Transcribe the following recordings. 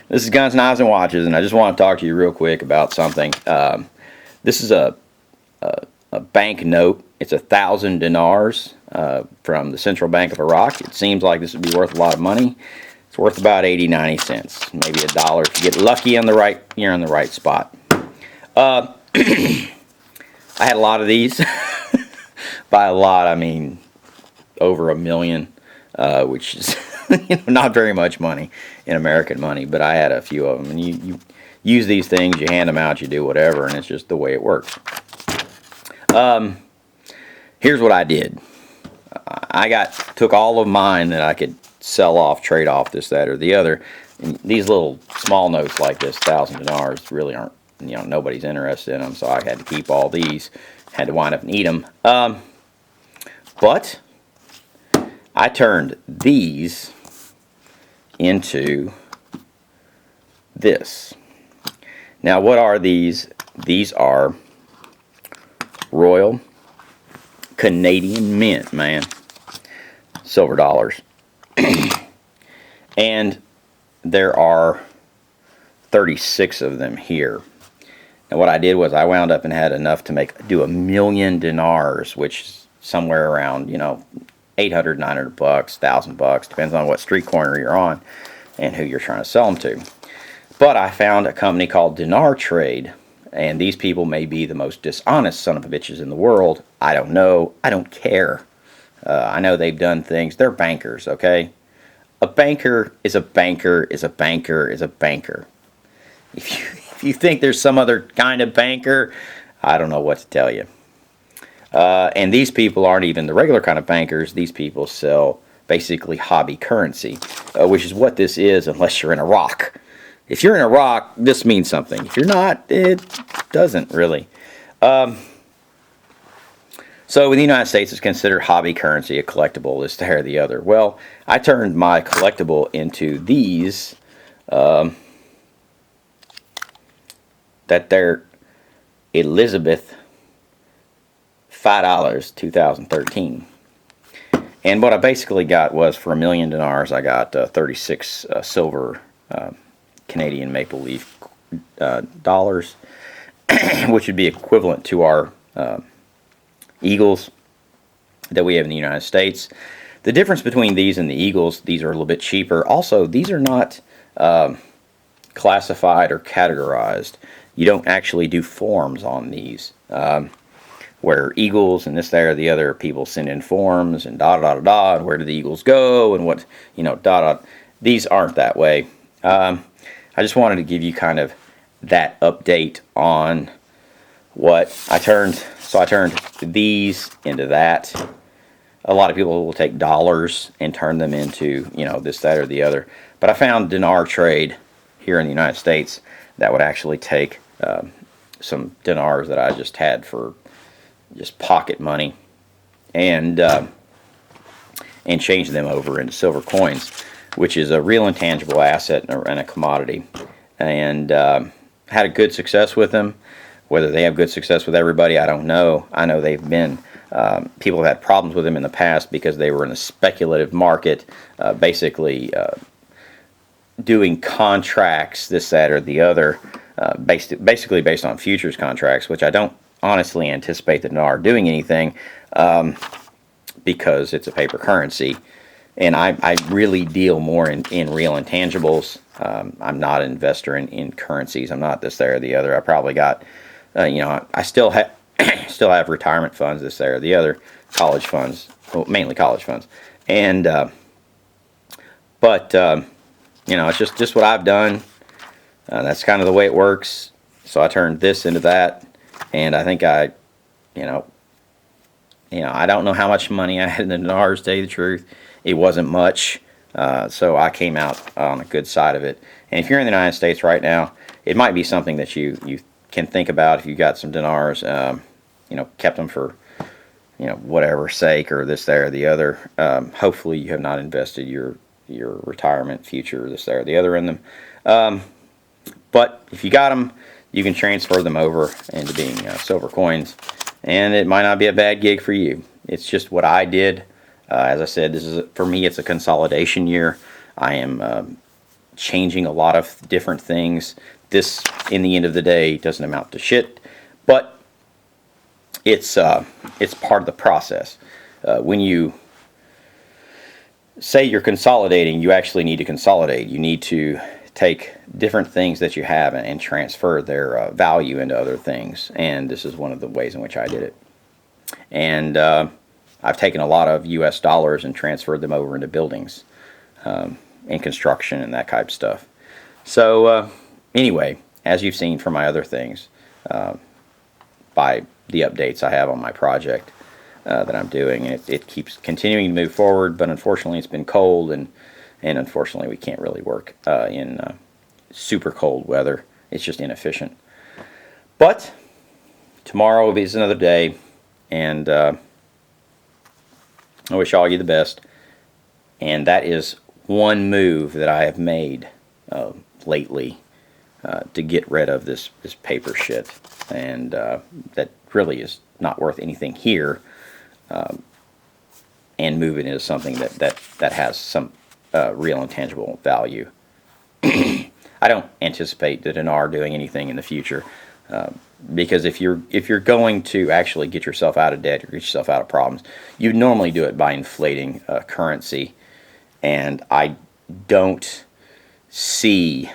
This is Guns, Knives, and Watches, and I just want to talk to you real quick about something. This is a bank note. It's 1,000 dinars from the Central Bank of Iraq. It seems like this would be worth a lot of money. It's worth about 80, 90 cents, maybe $1 if you get lucky on the right. You're in the right spot. I had a lot of these. By a lot, I mean over 1 million, which is not very much money in American money. But I had a few of them, and you use these things, you hand them out, you do whatever, and it's just the way it works. Here's what I did. I took all of mine that I could sell off, trade off, this, that, or the other. And these little small notes like this, 1,000 dinars, really aren't, nobody's interested in them, so I had to keep all these. Had to wind up and eat them. But I turned these into this. Now, what are these? These are Royal Canadian Mint, man. Silver dollars. And there are 36 of them here. And what I did was I wound up and had enough to do 1 million dinars, which is somewhere around, $800, $900, $1,000, depends on what street corner you're on and who you're trying to sell them to. But I found a company called Dinar Trade, and these people may be the most dishonest son of a bitches in the world. I don't know. I don't care. I know they've done things. They're bankers, okay? A banker is a banker is a banker is a banker. If you think there's some other kind of banker, I don't know what to tell you. And these people aren't even the regular kind of bankers. These people sell basically hobby currency, which is what this is unless you're in Iraq. If you're in Iraq, this means something. If you're not, it doesn't really. So in the United States, it's considered hobby currency, a collectible, this, that, or the other. Well, I turned my collectible into these. That they're Elizabeth $5, 2013. And what I basically got was, for 1 million dinars, I got 36 silver Canadian maple leaf dollars, which would be equivalent to our eagles that we have in the United States. The difference between these and the eagles, these are a little bit cheaper. Also, these are not classified or categorized. You don't actually do forms on these. Where eagles and this, that, or the other, people send in forms and where do the eagles go and what, These aren't that way. I just wanted to give you kind of that update on what I turned. So I turned these into that. A lot of people will take dollars and turn them into, this, that, or the other. But I found Dinar Trade here in the United States that would actually take some dinars that I just had for just pocket money and change them over into silver coins, which is a real intangible asset and a commodity. And had a good success with them. Whether they have good success with everybody, I don't know. I know they've been, people have had problems with them in the past because they were in a speculative market, basically doing contracts, this, that, or the other, basically based on futures contracts, which I don't honestly anticipate that Dinar doing anything because it's a paper currency. And I really deal more in real intangibles. I'm not an investor in currencies. I'm not this, that, or the other. I probably got, I still have retirement funds, this, that, or the other, college funds, well, mainly college funds. And, it's just what I've done. That's kind of the way it works. So I turned this into that, and I think I don't know how much money I had in the dinars, to tell you the truth. It wasn't much, so I came out on a good side of it. And if you're in the United States right now, it might be something that you can think about if you got some dinars, kept them for, whatever sake or this, that, or the other. Hopefully you have not invested your retirement future, this, that, or the other in them. But if you got them, you can transfer them over into being silver coins, and it might not be a bad gig for you. It's just what I did. As I said, for me, it's a consolidation year. I am changing a lot of different things. This, in the end of the day, doesn't amount to shit, but it's part of the process. When you say you're consolidating, you actually need to consolidate. You need to take different things that you have and transfer their value into other things. And this is one of the ways in which I did it. And I've taken a lot of US dollars and transferred them over into buildings and construction and that type of stuff. So anyway, as you've seen from my other things, by the updates I have on my project that I'm doing, and it keeps continuing to move forward, but unfortunately it's been cold, and unfortunately we can't really work in super cold weather. It's just inefficient. But tomorrow is another day, and I wish all you the best. And that is one move that I have made lately to get rid of this paper shit, and that really is not worth anything here, and move it into something that has some real and tangible value. I don't anticipate the dinar doing anything in the future, because if you're going to actually get yourself out of debt or get yourself out of problems, you normally do it by inflating currency, and I don't see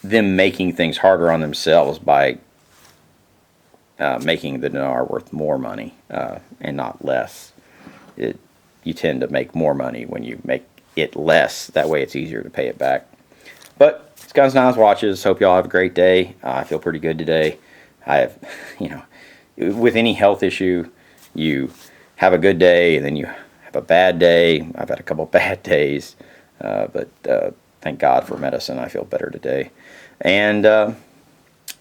them making things harder on themselves by making the dinar worth more money and not less. You tend to make more money when you make it less. That way it's easier to pay it back. But it's Guns, Knives, Watches. Hope you all have a great day. I feel pretty good today. I have, with any health issue, you have a good day and then you have a bad day. I've had a couple bad days, but thank God for medicine. I feel better today. And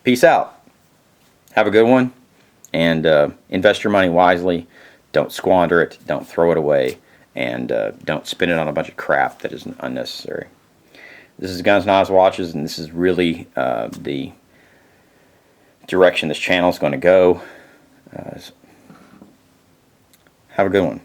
peace out. Have a good one. And invest your money wisely. Don't squander it. Don't throw it away. And don't spend it on a bunch of crap that is unnecessary. This is Guns, Knives, Watches, and this is really the direction this channel is going to go. Have a good one.